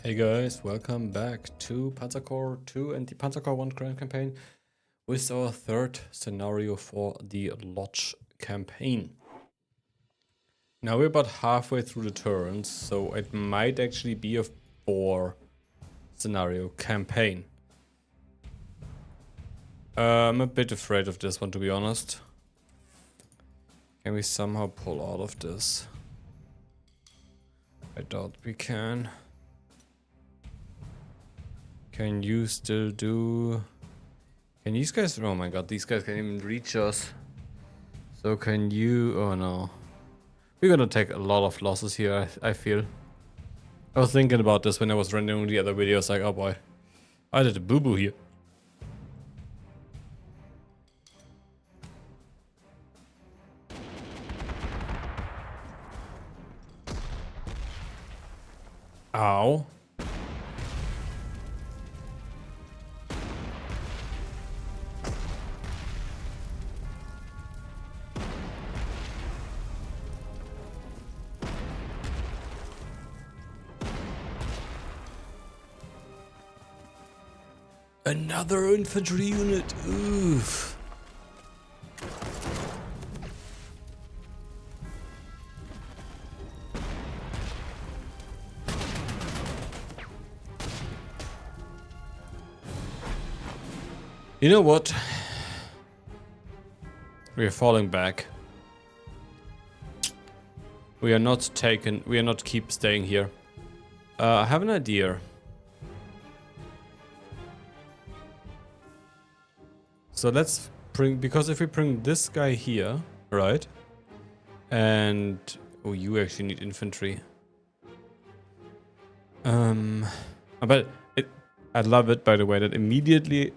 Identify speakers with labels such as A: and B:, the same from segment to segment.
A: Hey guys, welcome back to Panzercorps 2 and the Panzercorps 1 Grand Campaign with our third scenario for the Lodz campaign. Now we're about halfway through the turns, so it might actually be a 4 scenario campaign. I'm a bit afraid of this one, to be honest. Can we somehow pull out of this? I doubt we can. Can you still do... Can these guys... Oh my god, these guys can't even reach us. So can you... Oh no. We're gonna take a lot of losses here, I feel. I was thinking about this when I was rendering the other videos, like, oh boy. I did a boo-boo here. Ow. Another infantry unit. Oof. You know what? We are falling back. We are not taken. We are not keep staying here. I have an idea. So let's bring, because if we bring this guy here, right? And oh, you actually need infantry. But I love it, by the way, that immediately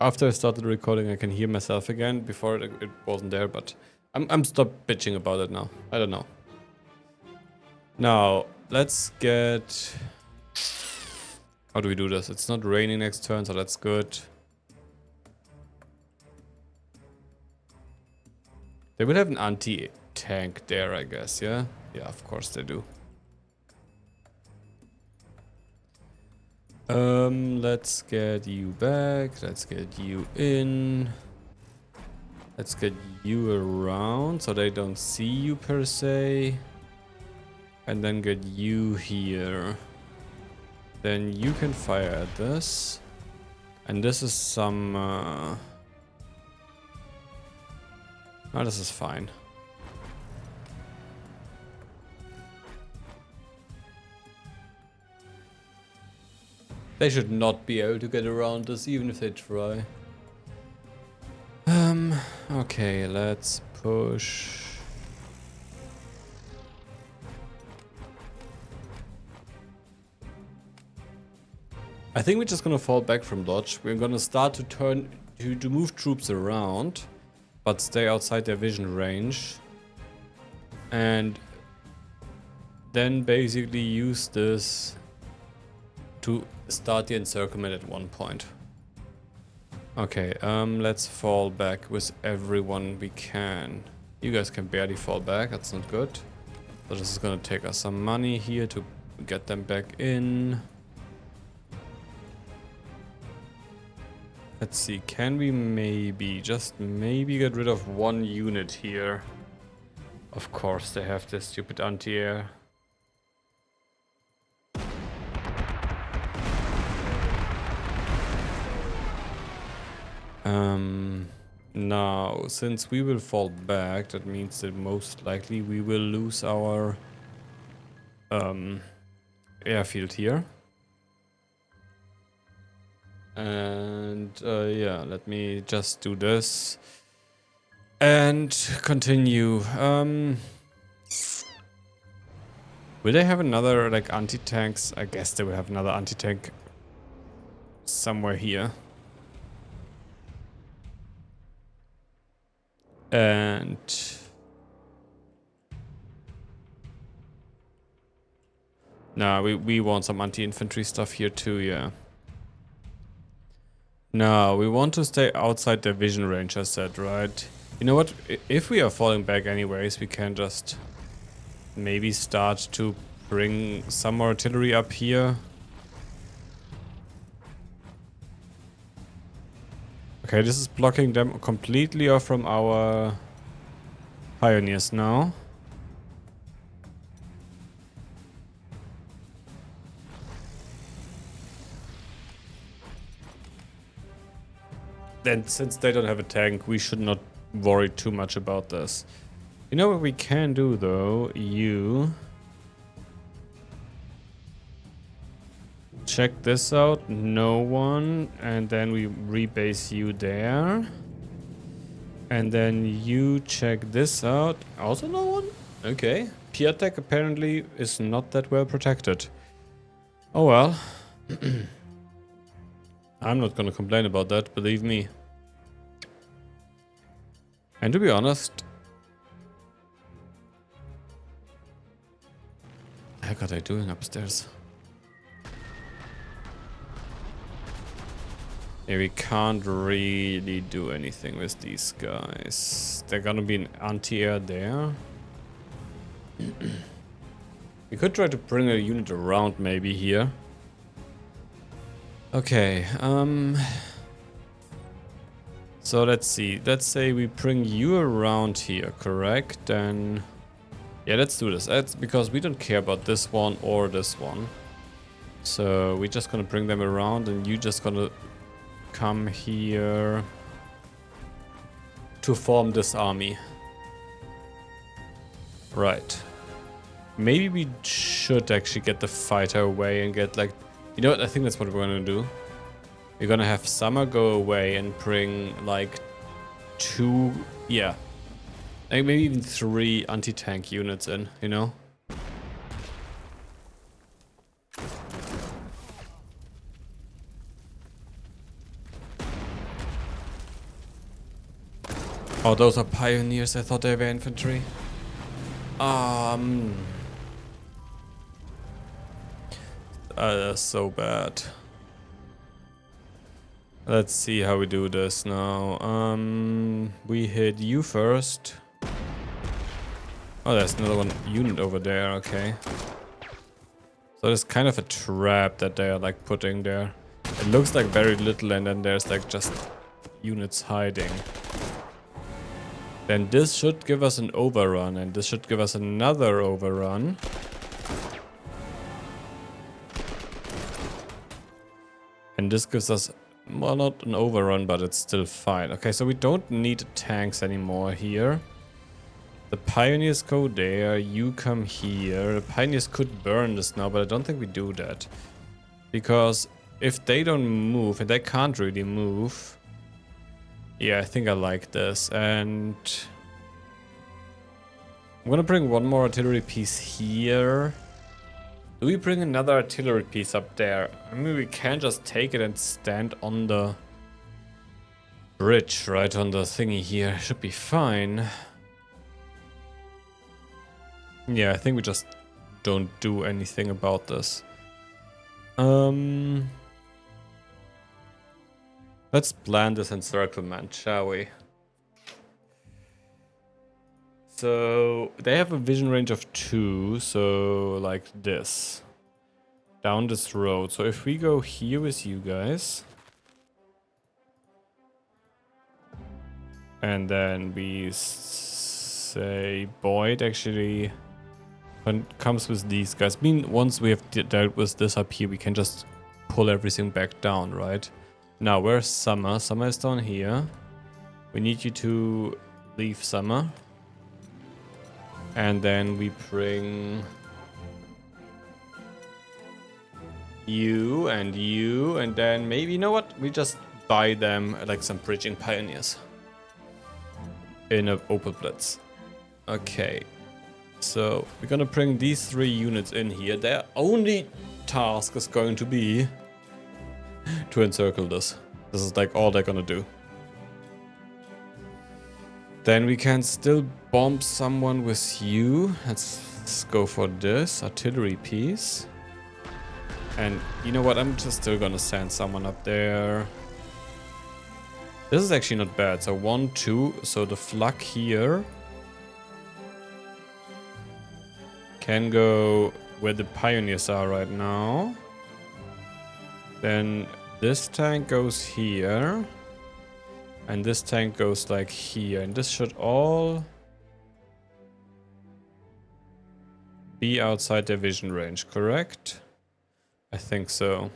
A: after I started recording, I can hear myself again. Before it wasn't there, but I'm stop bitching about it now. I don't know. Now let's get. How do we do this? It's not raining next turn, so that's good. They would have an anti-tank there, I guess, yeah? Yeah, of course they do. Let's get you back. Let's get you in. Let's get you around so they don't see you per se. And then get you here. Then you can fire at this. And this is some... Oh, this is fine. They should not be able to get around this, even if they try. Okay, let's push. I think we're just gonna fall back from Lodz. We're gonna start to turn to move troops around, but stay outside their vision range. And then basically use this to start the encirclement at one point. Okay, let's fall back with everyone we can. You guys can barely fall back, that's not good. So this is gonna take us some money here to get them back in. Let's see, can we maybe, just maybe get rid of one unit here? Of course, they have this stupid anti-air. Now, since we will fall back, that means that most likely we will lose our airfield here. And yeah, let me just do this and continue. Will they have another like anti-tanks? I guess they will have another anti-tank somewhere here. And no, we want some anti-infantry stuff here too, yeah. No, we want to stay outside their vision range, I said, right? You know what? If we are falling back anyways, we can just maybe start to bring some more artillery up here Okay, this is blocking them completely off from our pioneers now. Then, since they don't have a tank, we should not worry too much about this. You know what we can do, though? You... check this out. No one. And then we rebase you there. And then you check this out. Also no one? Okay. Piatek apparently is not that well protected. Oh well. I'm not gonna complain about that, believe me. And to be honest... what the heck are they doing upstairs? Yeah, we can't really do anything with these guys. They're gonna be an anti-air there. We could try to bring a unit around maybe here. Okay, so let's see. Let's say we bring you around here, correct? Then... yeah, let's do this. That's because we don't care about this one or this one. So we're just gonna bring them around and you just gonna come here to form this army. Right. Maybe we should actually get the fighter away and get like... you know what? I think that's what we're gonna do. We're gonna have Summer go away and bring like 2... yeah. Like maybe even 3 anti-tank units in, you know? Oh, those are pioneers. I thought they were infantry. That's so bad. Let's see how we do this now. We hit you first. Oh, there's another one unit over there. Okay. So there's kind of a trap that they are like putting there. It looks like very little, and then there's like just units hiding. Then this should give us an overrun, and this should give us another overrun. And this gives us, well, not an overrun, but it's still fine. Okay, so we don't need tanks anymore here. The pioneers go there, you come here. The pioneers could burn this now, but I don't think we do that. Because if they don't move, and they can't really move... yeah, I think I like this, and I'm gonna bring one more artillery piece here. Do we bring another artillery piece up there? I mean, we can just take it and stand on the bridge, right on the thingy here. Should be fine. Yeah, I think we just don't do anything about this. Let's plan this encirclement, shall we? So, they have a vision range of 2, so like this. Down this road. So if we go here with you guys. And then we say Boyd actually comes with these guys. I mean, once we have dealt with this up here, we can just pull everything back down, right? Now, where's Summer? Summer is down here. We need you to leave Summer. And then we bring you, and then maybe, you know what? We just buy them like some bridging pioneers. In a Opel Blitz. Okay. So, we're gonna bring these 3 units in here. Their only task is going to be to encircle this. This is like all they're gonna do. Then we can still bomb someone with you. Let's go for this artillery piece. And you know what? I'm just still gonna send someone up there. This is actually not bad. So 1, 2. So the flak here can go where the pioneers are right now. Then this tank goes here. And this tank goes like here. And this should all be outside their vision range, correct? I think so.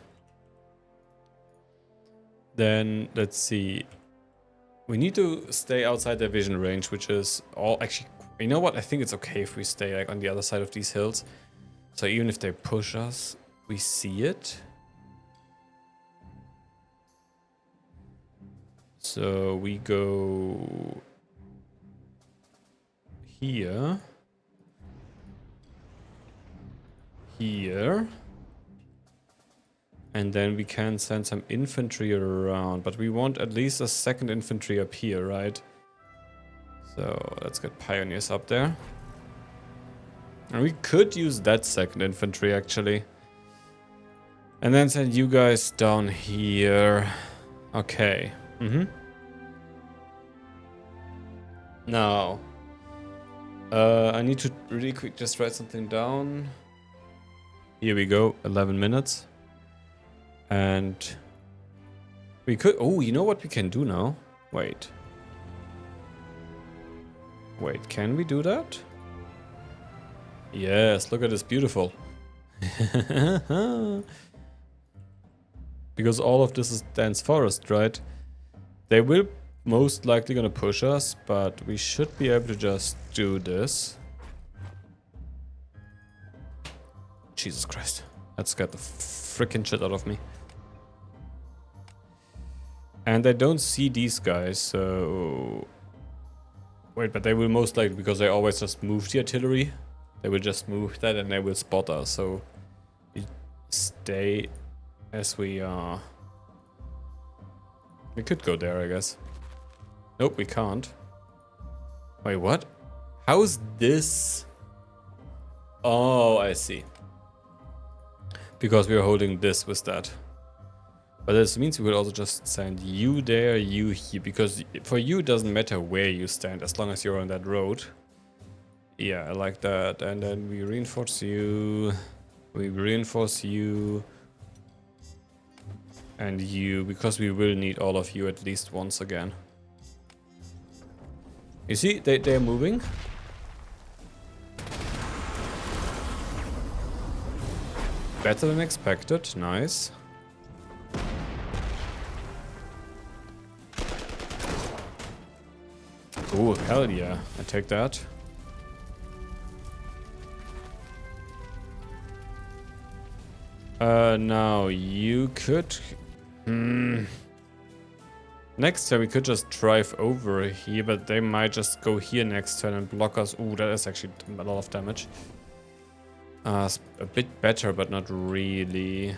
A: Then let's see. We need to stay outside their vision range, which is all actually. You know what? I think it's okay if we stay like on the other side of these hills. So even if they push us, we see it. So we go here. Here. And then we can send some infantry around. But we want at least a second infantry up here, right? So let's get pioneers up there. And we could use that second infantry actually. And then send you guys down here. Okay. Now. I need to really quick just write something down. Here we go. 11 minutes. And we could... Oh, you know what we can do now? Wait. Wait, can we do that? Yes, look at this, beautiful. Because all of this is dense forest, right? They will most likely gonna push us, but we should be able to just do this. Jesus Christ. That scared the freaking shit out of me. And they don't see these guys, so... Wait, but they will most likely, because they always just move the artillery. They will just move that and they will spot us, so... We stay as we are. We could go there, I guess. Nope, we can't. Wait, what? How's this? Oh, I see. Because we are holding this with that. But this means we will also just send you there, you here. Because for you, it doesn't matter where you stand, as long as you're on that road. Yeah, I like that. And then we reinforce you. We reinforce you. And you, because we will need all of you at least once again. You see, they're moving. Better than expected, nice. Oh, hell yeah, I take that. Now you could... Next turn we could just drive over here, but they might just go here next turn and block us. Ooh, that is actually a lot of damage. It's a bit better, but not really.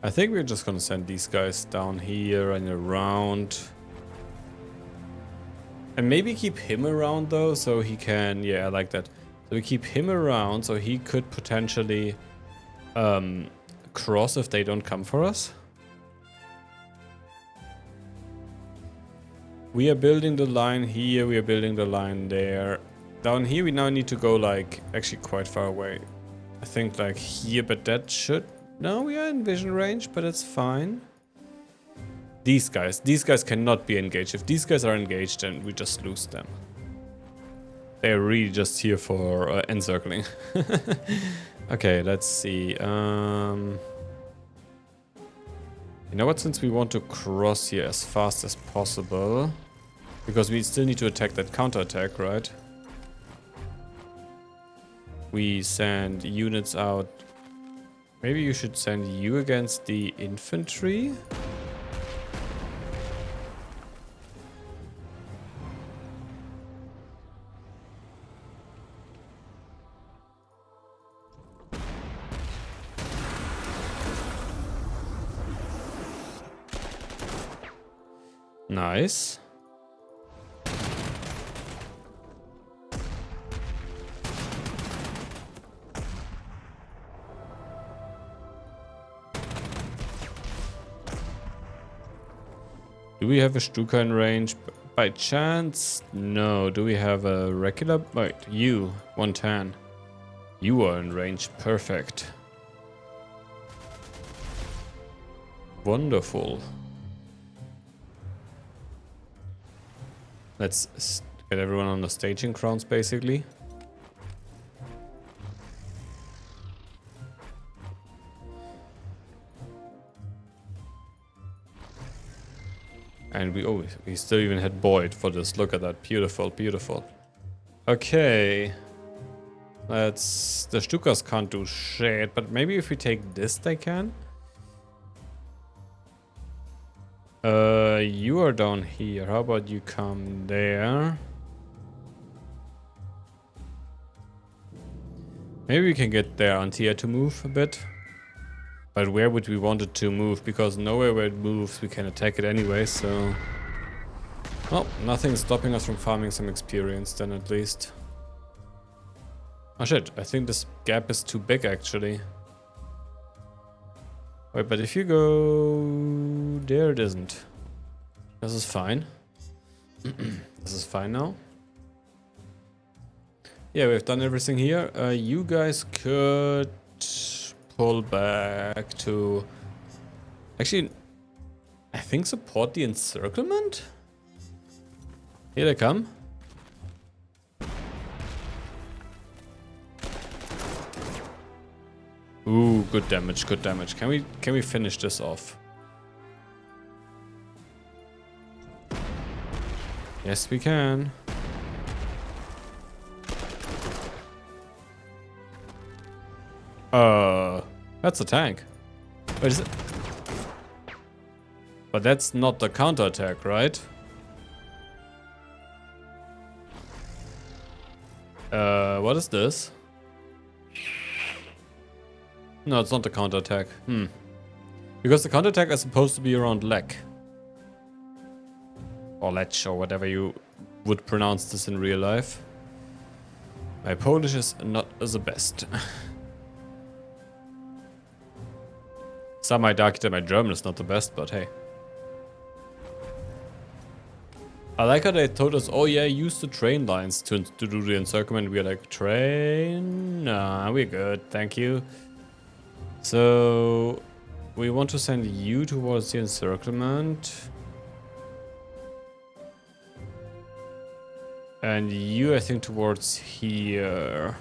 A: I think we're just gonna send these guys down here and around. And maybe keep him around though, so he can... Yeah, I like that. So we keep him around, so he could potentially cross if they don't come for us. We are building the line here, we are building the line there. Down here we now need to go like actually quite far away. I think like here, but that should... No, we are in vision range, but it's fine. These guys cannot be engaged. If these guys are engaged, then we just lose them. They're really just here for encircling. Okay, let's see. You know what, since we want to cross here as fast as possible, because we still need to attack that counterattack, right? We send units out. Maybe you should send you against the infantry. Nice. Do we have a Stuka in range? by chance? No. Do we have a regular? Wait, you 110. You are in range. Perfect. Wonderful. Let's get everyone on the staging grounds, basically. And we still even had Boyd for this. Look at that. Beautiful, beautiful. Okay. The Stukas can't do shit, but maybe if we take this, they can. You are down here. How about you come there? Maybe we can get their anti-air to move a bit. But where would we want it to move? Because nowhere where it moves we can attack it anyway, so... Well, nothing's stopping us from farming some experience then at least. Oh shit, I think this gap is too big actually. Wait, but if you go... There it isn't. This is fine. This is fine now. Yeah, we've done everything here. You guys could pull back to... Actually, I think support the encirclement? Here they come. Ooh, good damage, good damage. Can we finish this off? Yes, we can. That's a tank. Wait, is it? But that's not the counterattack, right? What is this? No, it's not the counterattack. Because the counterattack is supposed to be around Lech. Or Lech, or whatever you would pronounce this in real life. My Polish is not the best. Some might argue that my German is not the best, but hey. I like how they told us, oh yeah, use the train lines to do the encirclement. We're like, train? Nah, we're good, thank you. So, we want to send you towards the encirclement. And you, I think, towards here.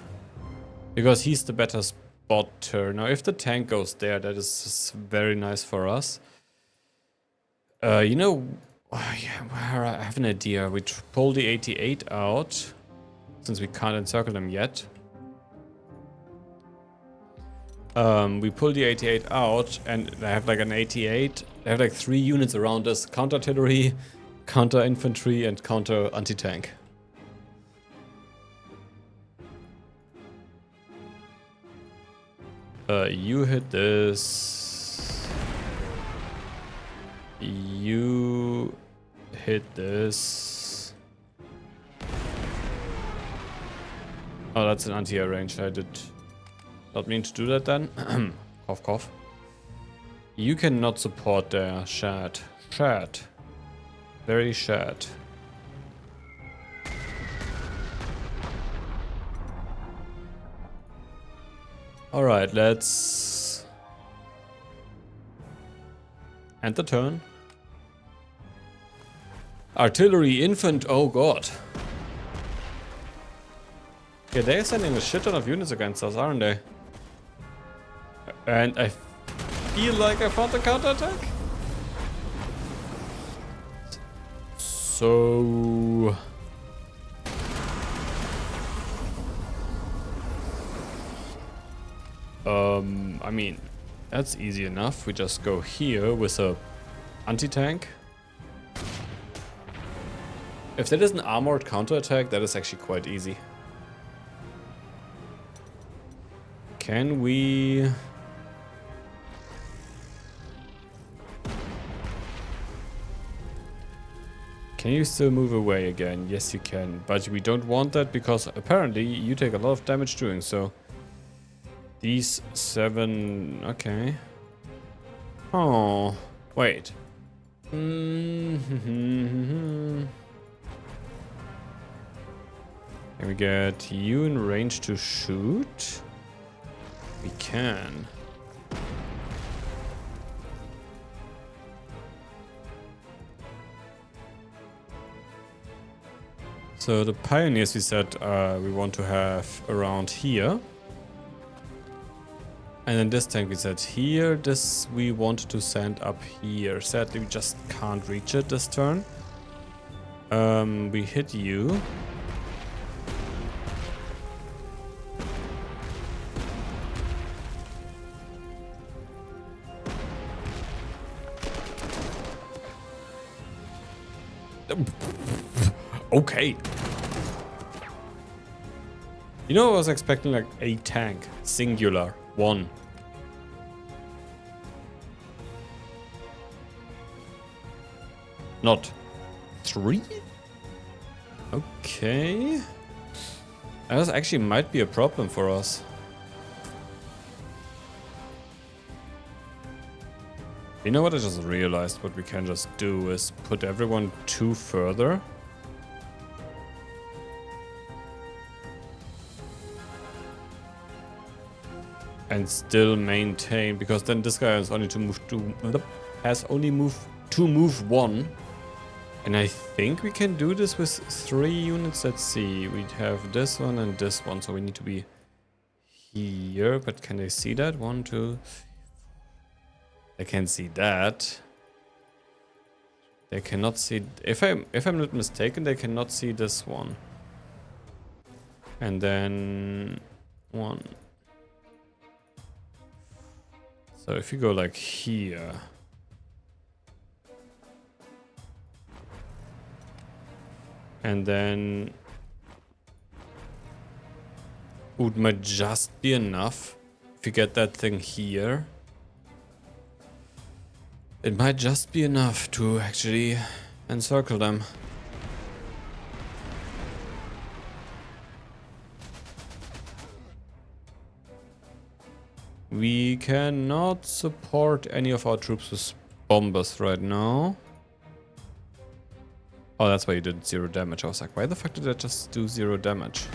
A: Because he's the better spotter. Now, if the tank goes there, that is very nice for us. You know, yeah, I have an idea. We pull the 88 out, since we can't encircle them yet. We pull the 88 out, and they have like an 88. They have like 3 units around us: counter artillery, counter infantry, and counter anti-tank. You hit this. You hit this. Oh, that's an anti-air range. I did not mean to do that then. Cough, cough. You cannot support there. Shat. Shat. Very shat. Alright, let's end the turn. Artillery, infant, oh god. Yeah, they're sending a shit ton of units against us, aren't they? And I feel like I found the counterattack. So... I mean, that's easy enough. We just go here with a anti-tank. If that is an armored counterattack, that is actually quite easy. Can we... Can you still move away again? Yes, you can. But we don't want that because apparently you take a lot of damage doing so. These 7... Okay. Oh, wait. Can we get you in range to shoot? We can. So the pioneers we said we want to have around here. And then this tank we said here. This we want to send up here. Sadly we just can't reach it this turn. We hit you. Okay. You know, I was expecting like a tank. Singular. One. Not three? Okay. That actually might be a problem for us. You know what I just realized? What we can just do is put everyone 2 further. And still maintain, because then this guy has only to move to move 1. And I think we can do this with 3 units. Let's see, we have this one and this one, so we need to be here. But can they see that? 1, 2, 3, 4. They can see that. They cannot see. If I'm not mistaken, they cannot see this one. And then 1. So if you go like here. And then would might just be enough if you get that thing here. It might just be enough to actually encircle them. We cannot support any of our troops with bombers right now. Oh, that's why you did 0 damage. I was like, why the fuck did I just do 0 damage?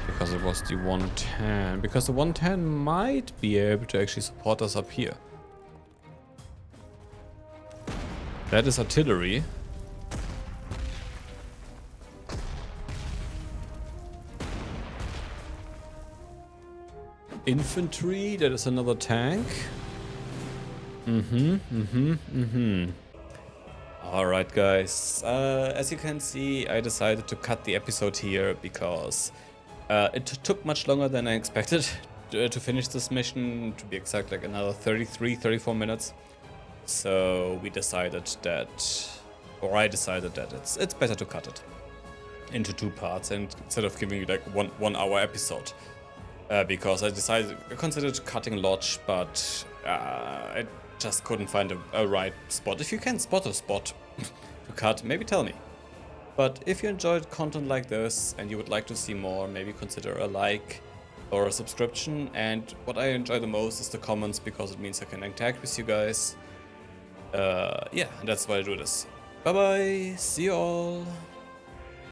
A: Because it was the 110. Because the 110 might be able to actually support us up here. That is artillery. Infantry, that is another tank. Alright guys, as you can see, I decided to cut the episode here because it took much longer than I expected to finish this mission, to be exact, like another 34 minutes. So we decided that, or I decided that it's better to cut it into 2 parts and instead of giving you like one hour episode. Because I considered cutting Lodz, but I just couldn't find a right spot. If you can spot a spot to cut, maybe tell me. But if you enjoyed content like this and you would like to see more, maybe consider a like or a subscription. And what I enjoy the most is the comments, because it means I can interact with you guys. Yeah, that's why I do this. Bye bye, see you all.